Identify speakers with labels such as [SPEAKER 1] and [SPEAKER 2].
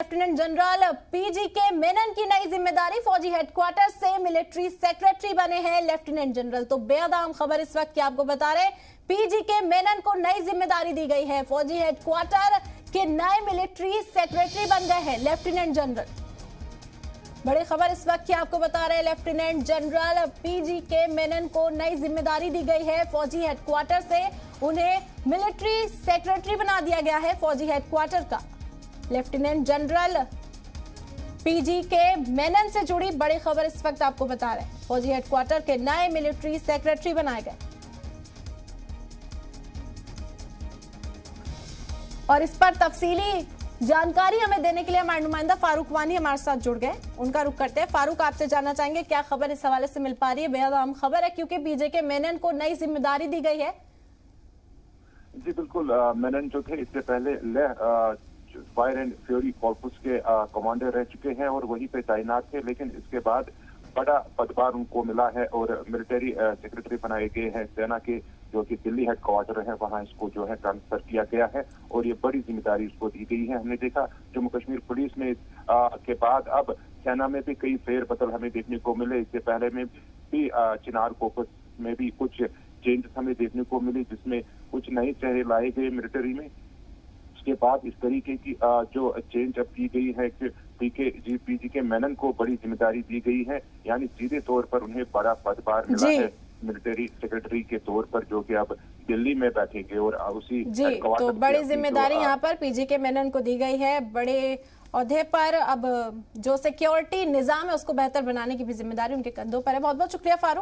[SPEAKER 1] Lieutenant general PGK Menon की नई जिम्मेदारी, फौजी हेडक्वार्टर से मिलिट्री सेक्रेटरी बने हैं लेफ्टिनेंट जनरल। तो बेहद अहम खबर इस वक्त की आपको बता रहे, पीजीके मेनन को नई जिम्मेदारी दी गई है। फौजी हेडक्वार्टर के नए मिलिट्री सेक्रेटरी बन गए हैं लेफ्टिनेंट जनरल। बड़ी खबर इस वक्त की आपको बता रहे, लेफ्टिनेंट जनरल पीजीके मेनन को नई जिम्मेदारी दी गई है। फौजी हेडक्वार्टर से उन्हें मिलिट्री सेक्रेटरी बना दिया गया है। फौजी हेडक्वार्टर का लेफ्टिनेंट जनरल पीजीके मेनन से जुड़ी बड़ी खबर इस वक्त आपको बता रहे हैं, फौजी हेडक्वार्टर के नए मिलिट्री सेक्रेटरी बनाए गए। और इस पर तफसीली जानकारी हमें देने के लिए हमारे नुमाइंदा फारूक वानी हमारे साथ जुड़ गए, उनका रुख करते हैं। फारूक, आपसे जानना चाहेंगे क्या खबर इस हवाले से मिल पा रही है? बेहद अहम खबर है क्योंकि पीजीके मेनन को नई जिम्मेदारी दी गई है।
[SPEAKER 2] जी बिल्कुल, मेनन जो थे इससे पहले फायर एंड फ्यूरी कॉर्पस के कमांडर रह चुके हैं और वहीं पे तैनात थे, लेकिन इसके बाद बड़ा पदभार उनको मिला है और मिलिट्री सेक्रेटरी बनाए गए हैं। सेना के जो कि दिल्ली हेडक्वार्टर है वहां इसको जो है ट्रांसफर किया गया है और ये बड़ी जिम्मेदारी उसको दी गई है। हमने देखा जम्मू कश्मीर पुलिस में के बाद अब सेना में भी कई फेरबदल हमें देखने को मिले। इससे पहले में भी चिनार कॉर्पस में भी कुछ चेंजेस हमें देखने को मिली, जिसमें कुछ नए चेहरे लाए गए मिलिट्री में। उसके बाद इस तरीके की जो चेंज अब की गई है कि पीजीके मेनन को बड़ी जिम्मेदारी दी गई है, यानी सीधे तौर पर उन्हें बड़ा पदभार मिला है मिलिट्री सेक्रेटरी के तौर पर, जो कि अब दिल्ली में बैठेंगे और उसी
[SPEAKER 1] जी। तो बड़ी जिम्मेदारी यहाँ पर पीजीके मेनन को दी गई है। बड़े ओहदे पर अब जो सिक्योरिटी निजाम है उसको बेहतर बनाने की भी जिम्मेदारी उनके कंधों पर है। बहुत बहुत शुक्रिया फारूक।